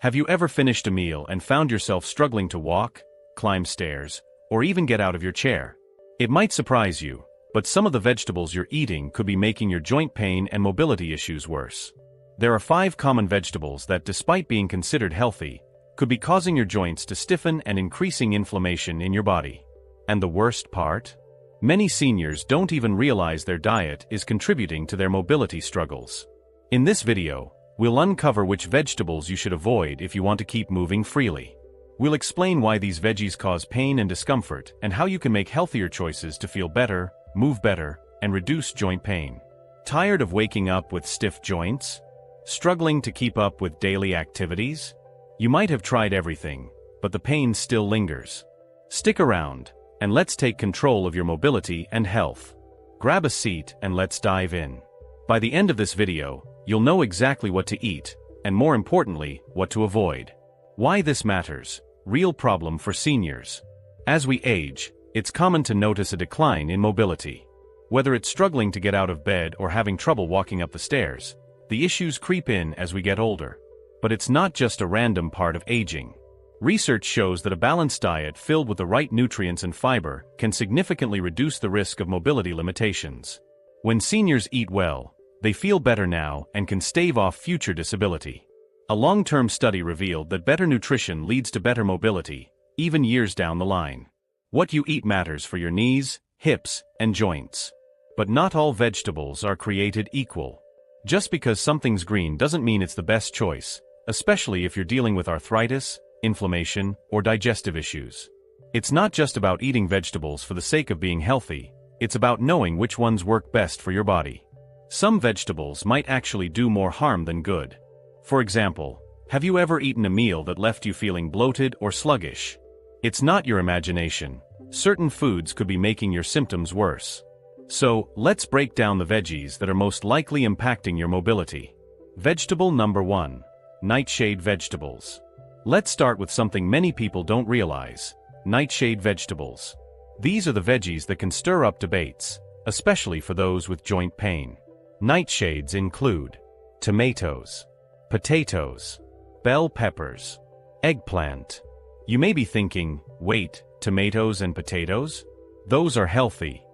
Have you ever finished a meal and found yourself struggling to walk, climb stairs, or even get out of your chair? It might surprise you, but some of the vegetables you're eating could be making your joint pain and mobility issues worse. There are 5 common vegetables that, despite being considered healthy, could be causing your joints to stiffen and increasing inflammation in your body. And the worst part? Many seniors don't even realize their diet is contributing to their mobility struggles. In this video, we'll uncover which vegetables you should avoid if you want to keep moving freely. We'll explain why these veggies cause pain and discomfort and how you can make healthier choices to feel better, move better, and reduce joint pain. Tired of waking up with stiff joints? Struggling to keep up with daily activities? You might have tried everything, but the pain still lingers. Stick around, and let's take control of your mobility and health. Grab a seat and let's dive in. By the end of this video, you'll know exactly what to eat, and more importantly, what to avoid. Why this matters: real problem for seniors. As we age, it's common to notice a decline in mobility. Whether it's struggling to get out of bed or having trouble walking up the stairs, the issues creep in as we get older. But it's not just a random part of aging. Research shows that a balanced diet filled with the right nutrients and fiber can significantly reduce the risk of mobility limitations. When seniors eat well, they feel better now and can stave off future disability. A long-term study revealed that better nutrition leads to better mobility, even years down the line. What you eat matters for your knees, hips, and joints. But not all vegetables are created equal. Just because something's green doesn't mean it's the best choice, especially if you're dealing with arthritis, inflammation, or digestive issues. It's not just about eating vegetables for the sake of being healthy, it's about knowing which ones work best for your body. Some vegetables might actually do more harm than good. For example, have you ever eaten a meal that left you feeling bloated or sluggish? It's not your imagination. Certain foods could be making your symptoms worse. So, let's break down the veggies that are most likely impacting your mobility. Vegetable number 1. Nightshade vegetables. Let's start with something many people don't realize: nightshade vegetables. These are the veggies that can stir up debates, especially for those with joint pain. Nightshades include tomatoes, potatoes, bell peppers, eggplant. You may be thinking, wait, tomatoes and potatoes? Those are healthy.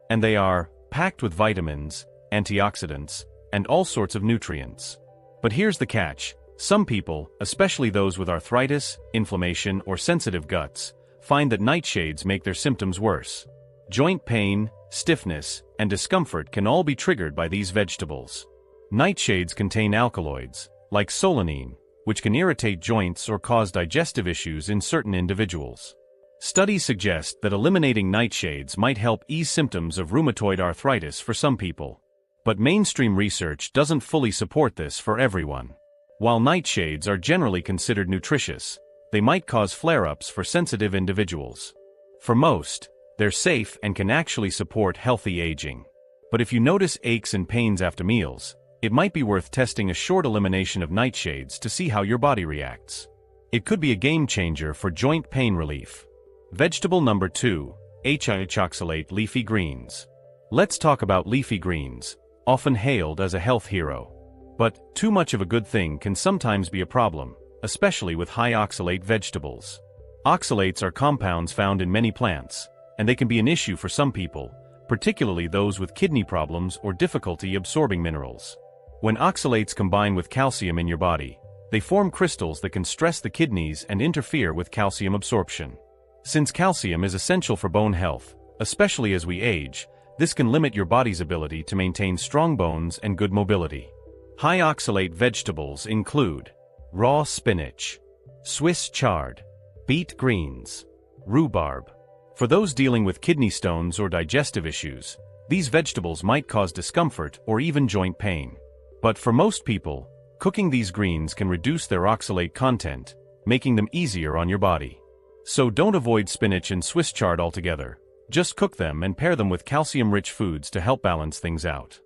And they are packed with vitamins, antioxidants, and all sorts of nutrients. But here's the catch: some people, especially those with arthritis, inflammation, or sensitive guts, find that nightshades make their symptoms worse. Joint pain, stiffness, and discomfort can all be triggered by these vegetables. Nightshades contain alkaloids, like solanine, which can irritate joints or cause digestive issues in certain individuals. Studies suggest that eliminating nightshades might help ease symptoms of rheumatoid arthritis for some people. But mainstream research doesn't fully support this for everyone. While nightshades are generally considered nutritious, they might cause flare-ups for sensitive individuals. For most, they're safe and can actually support healthy aging. But if you notice aches and pains after meals, it might be worth testing a short elimination of nightshades to see how your body reacts. It could be a game changer for joint pain relief. Vegetable number 2. High-oxalate leafy greens. Let's talk about leafy greens, often hailed as a health hero. But too much of a good thing can sometimes be a problem, especially with high-oxalate vegetables. Oxalates are compounds found in many plants, and they can be an issue for some people, particularly those with kidney problems or difficulty absorbing minerals. When oxalates combine with calcium in your body, they form crystals that can stress the kidneys and interfere with calcium absorption. Since calcium is essential for bone health, especially as we age, this can limit your body's ability to maintain strong bones and good mobility. High-oxalate vegetables include raw spinach, Swiss chard, beet greens, rhubarb. For those dealing with kidney stones or digestive issues, these vegetables might cause discomfort or even joint pain. But for most people, cooking these greens can reduce their oxalate content, making them easier on your body. So don't avoid spinach and Swiss chard altogether. Just cook them and pair them with calcium-rich foods to help balance things out.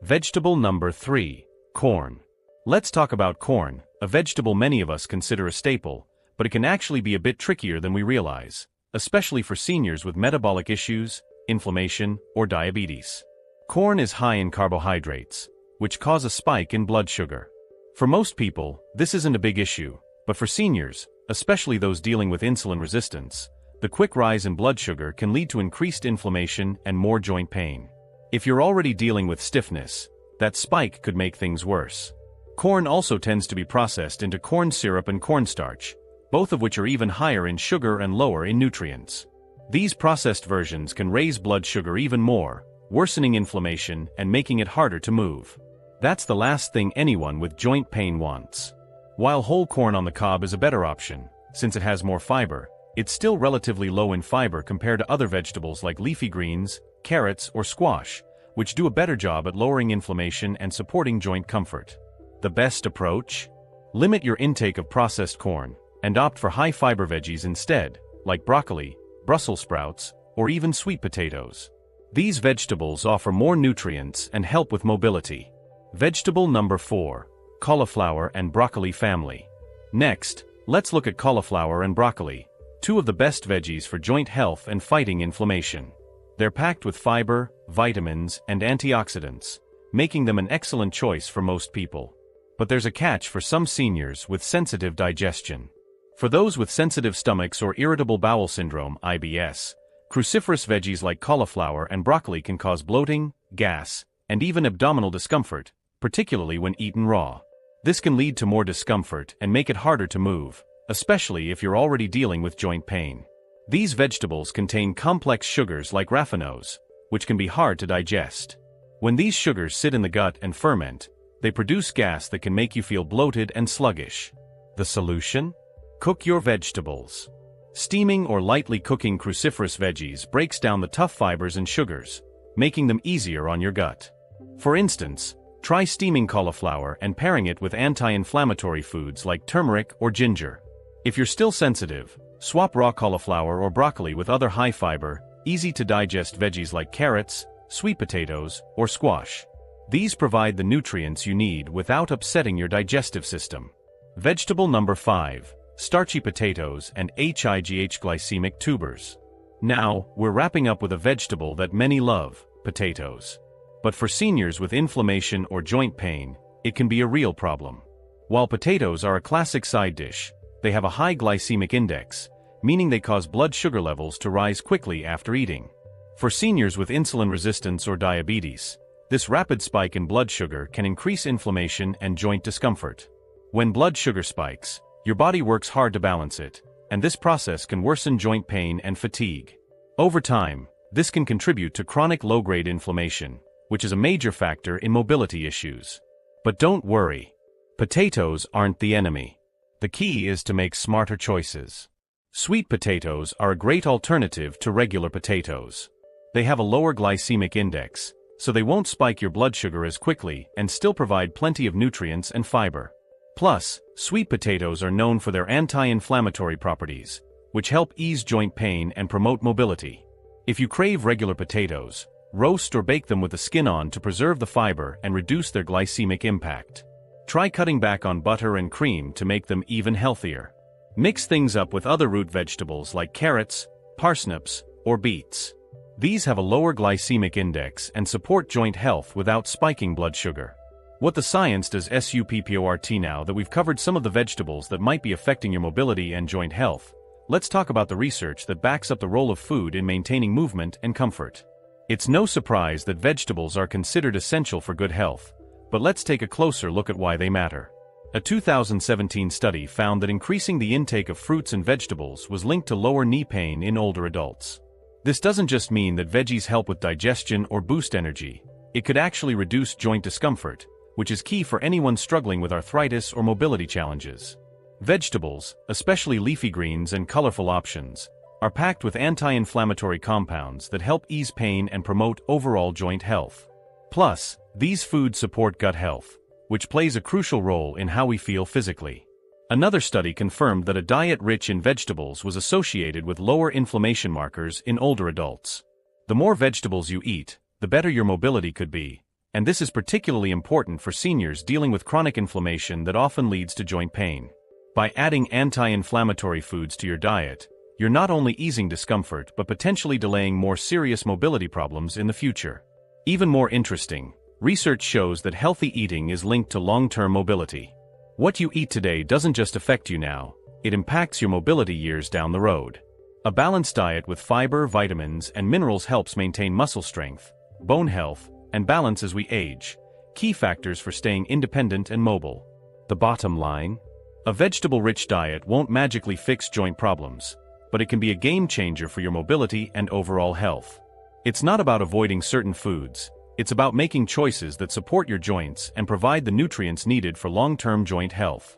Vegetable number 3. Corn. Let's talk about corn, a vegetable many of us consider a staple, but it can actually be a bit trickier than we realize, especially for seniors with metabolic issues, inflammation, or diabetes. Corn is high in carbohydrates, which cause a spike in blood sugar. For most people, this isn't a big issue, but for seniors, especially those dealing with insulin resistance, the quick rise in blood sugar can lead to increased inflammation and more joint pain. If you're already dealing with stiffness, that spike could make things worse. Corn also tends to be processed into corn syrup and cornstarch, both of which are even higher in sugar and lower in nutrients. These processed versions can raise blood sugar even more, worsening inflammation and making it harder to move. That's the last thing anyone with joint pain wants. While whole corn on the cob is a better option, since it has more fiber, it's still relatively low in fiber compared to other vegetables like leafy greens, carrots, or squash, which do a better job at lowering inflammation and supporting joint comfort. The best approach? Limit your intake of processed corn, and opt for high-fiber veggies instead, like broccoli, Brussels sprouts, or even sweet potatoes. These vegetables offer more nutrients and help with mobility. Vegetable number 4. Cauliflower and broccoli family. Next, let's look at cauliflower and broccoli, two of the best veggies for joint health and fighting inflammation. They're packed with fiber, vitamins, and antioxidants, making them an excellent choice for most people. But there's a catch for some seniors with sensitive digestion. For those with sensitive stomachs or irritable bowel syndrome (IBS), cruciferous veggies like cauliflower and broccoli can cause bloating, gas, and even abdominal discomfort, particularly when eaten raw. This can lead to more discomfort and make it harder to move, especially if you're already dealing with joint pain. These vegetables contain complex sugars like raffinose, which can be hard to digest. When these sugars sit in the gut and ferment, they produce gas that can make you feel bloated and sluggish. The solution? Cook your vegetables. Steaming or lightly cooking cruciferous veggies breaks down the tough fibers and sugars, making them easier on your gut. For instance, try steaming cauliflower and pairing it with anti-inflammatory foods like turmeric or ginger. If you're still sensitive, swap raw cauliflower or broccoli with other high-fiber, easy-to-digest veggies like carrots, sweet potatoes, or squash. These provide the nutrients you need without upsetting your digestive system. Vegetable number 5. Starchy potatoes and glycemic tubers. Now, we're wrapping up with a vegetable that many love, potatoes. But for seniors with inflammation or joint pain, it can be a real problem. While potatoes are a classic side dish, they have a high glycemic index, meaning they cause blood sugar levels to rise quickly after eating. For seniors with insulin resistance or diabetes, this rapid spike in blood sugar can increase inflammation and joint discomfort. When blood sugar spikes, your body works hard to balance it, and this process can worsen joint pain and fatigue. Over time, this can contribute to chronic low-grade inflammation, which is a major factor in mobility issues. But don't worry. Potatoes aren't the enemy. The key is to make smarter choices. Sweet potatoes are a great alternative to regular potatoes. They have a lower glycemic index, so they won't spike your blood sugar as quickly and still provide plenty of nutrients and fiber. Plus, sweet potatoes are known for their anti-inflammatory properties, which help ease joint pain and promote mobility. If you crave regular potatoes, roast or bake them with the skin on to preserve the fiber and reduce their glycemic impact. Try cutting back on butter and cream to make them even healthier. Mix things up with other root vegetables like carrots, parsnips, or beets. These have a lower glycemic index and support joint health without spiking blood sugar. What the science does support now that we've covered some of the vegetables that might be affecting your mobility and joint health, let's talk about the research that backs up the role of food in maintaining movement and comfort. It's no surprise that vegetables are considered essential for good health, but let's take a closer look at why they matter. A 2017 study found that increasing the intake of fruits and vegetables was linked to lower knee pain in older adults. This doesn't just mean that veggies help with digestion or boost energy, it could actually reduce joint discomfort, which is key for anyone struggling with arthritis or mobility challenges. Vegetables, especially leafy greens and colorful options, are packed with anti-inflammatory compounds that help ease pain and promote overall joint health. Plus, these foods support gut health, which plays a crucial role in how we feel physically. Another study confirmed that a diet rich in vegetables was associated with lower inflammation markers in older adults. The more vegetables you eat, the better your mobility could be, and this is particularly important for seniors dealing with chronic inflammation that often leads to joint pain. By adding anti-inflammatory foods to your diet, you're not only easing discomfort but potentially delaying more serious mobility problems in the future. Even more interesting, research shows that healthy eating is linked to long-term mobility. What you eat today doesn't just affect you now, it impacts your mobility years down the road. A balanced diet with fiber, vitamins, and minerals helps maintain muscle strength, bone health, and balance as we age, key factors for staying independent and mobile. The bottom line? A vegetable-rich diet won't magically fix joint problems, but it can be a game changer for your mobility and overall health. It's not about avoiding certain foods, it's about making choices that support your joints and provide the nutrients needed for long-term joint health.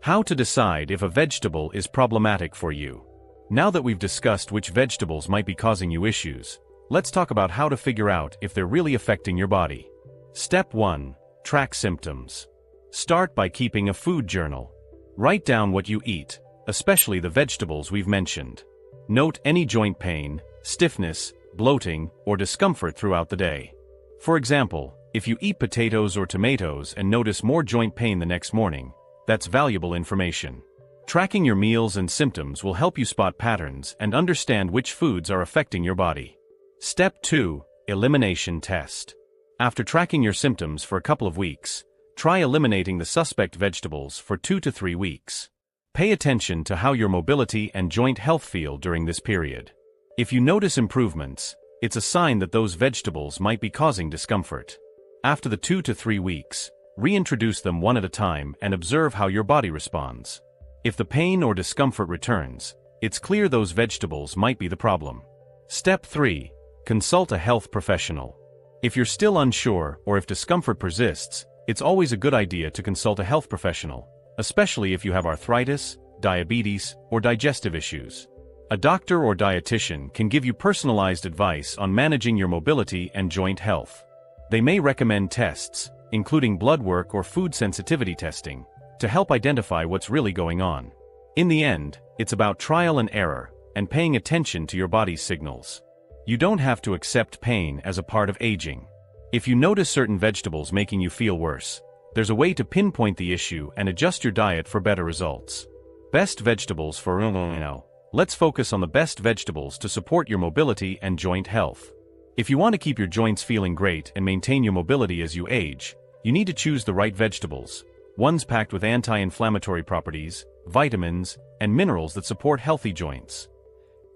How to decide if a vegetable is problematic for you. Now that we've discussed which vegetables might be causing you issues, let's talk about how to figure out if they're really affecting your body. Step 1. Track symptoms. Start by keeping a food journal. Write down what you eat, especially the vegetables we've mentioned. Note any joint pain, stiffness, bloating, or discomfort throughout the day. For example, if you eat potatoes or tomatoes and notice more joint pain the next morning, that's valuable information. Tracking your meals and symptoms will help you spot patterns and understand which foods are affecting your body. Step 2. Elimination test. After tracking your symptoms for a couple of weeks, try eliminating the suspect vegetables for 2 to 3 weeks. Pay attention to how your mobility and joint health feel during this period. If you notice improvements, it's a sign that those vegetables might be causing discomfort. After the 2 to 3 weeks, reintroduce them one at a time and observe how your body responds. If the pain or discomfort returns, it's clear those vegetables might be the problem. Step 3. Consult a health professional. If you're still unsure or if discomfort persists, it's always a good idea to consult a health professional, especially if you have arthritis, diabetes, or digestive issues. A doctor or dietitian can give you personalized advice on managing your mobility and joint health. They may recommend tests, including blood work or food sensitivity testing, to help identify what's really going on. In the end, it's about trial and error, and paying attention to your body's signals. You don't have to accept pain as a part of aging. If you notice certain vegetables making you feel worse, there's a way to pinpoint the issue and adjust your diet for better results. Best vegetables for now. Let's focus on the best vegetables to support your mobility and joint health. If you want to keep your joints feeling great and maintain your mobility as you age, you need to choose the right vegetables, ones packed with anti-inflammatory properties, vitamins, and minerals that support healthy joints.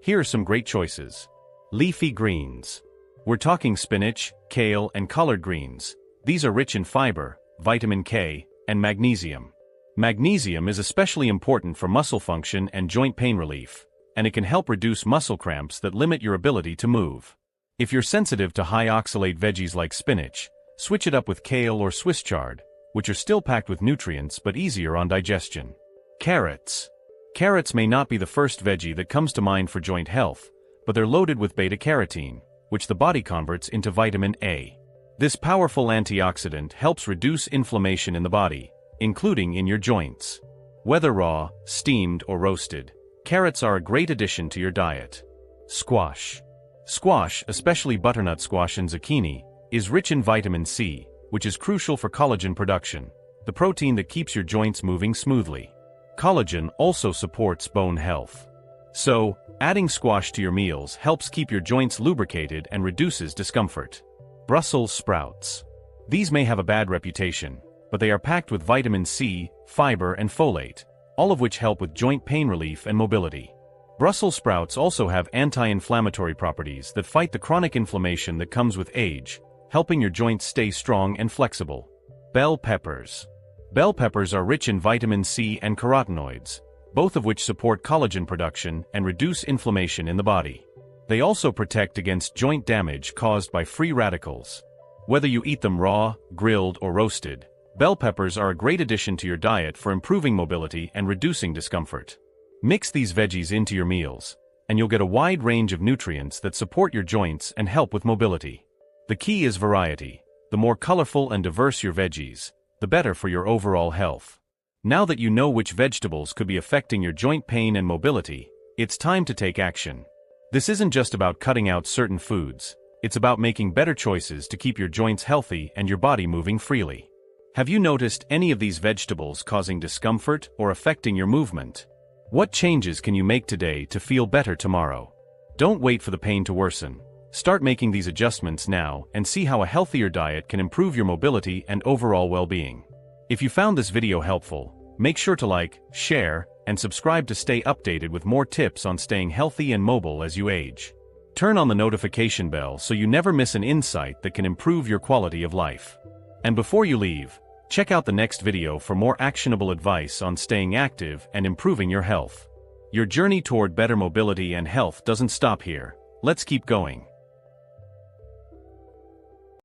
Here are some great choices. Leafy greens. We're talking spinach, kale, and collard greens. These are rich in fiber, vitamin K, and magnesium. Magnesium is especially important for muscle function and joint pain relief, and it can help reduce muscle cramps that limit your ability to move. If you're sensitive to high-oxalate veggies like spinach, switch it up with kale or Swiss chard, which are still packed with nutrients but easier on digestion. Carrots. Carrots may not be the first veggie that comes to mind for joint health, but they're loaded with beta-carotene, which the body converts into vitamin A. This powerful antioxidant helps reduce inflammation in the body, including in your joints. Whether raw, steamed, or roasted, carrots are a great addition to your diet. Squash. Squash, especially butternut squash and zucchini, is rich in vitamin C, which is crucial for collagen production, the protein that keeps your joints moving smoothly. Collagen also supports bone health. So, adding squash to your meals helps keep your joints lubricated and reduces discomfort. Brussels sprouts. These may have a bad reputation, but they are packed with vitamin C, fiber, and folate, all of which help with joint pain relief and mobility. Brussels sprouts also have anti-inflammatory properties that fight the chronic inflammation that comes with age, helping your joints stay strong and flexible. Bell peppers. Bell peppers are rich in vitamin C and carotenoids, both of which support collagen production and reduce inflammation in the body. They also protect against joint damage caused by free radicals. Whether you eat them raw, grilled, or roasted, bell peppers are a great addition to your diet for improving mobility and reducing discomfort. Mix these veggies into your meals, and you'll get a wide range of nutrients that support your joints and help with mobility. The key is variety. The more colorful and diverse your veggies, the better for your overall health. Now that you know which vegetables could be affecting your joint pain and mobility, it's time to take action. This isn't just about cutting out certain foods, it's about making better choices to keep your joints healthy and your body moving freely. Have you noticed any of these vegetables causing discomfort or affecting your movement? What changes can you make today to feel better tomorrow? Don't wait for the pain to worsen. Start making these adjustments now and see how a healthier diet can improve your mobility and overall well-being. If you found this video helpful, Make sure to like, share, and subscribe to stay updated with more tips on staying healthy and mobile as you age. Turn on the notification bell so you never miss an insight that can improve your quality of life. And before you leave, check out the next video for more actionable advice on staying active and improving your health. Your journey toward better mobility and health doesn't stop here. Let's keep going.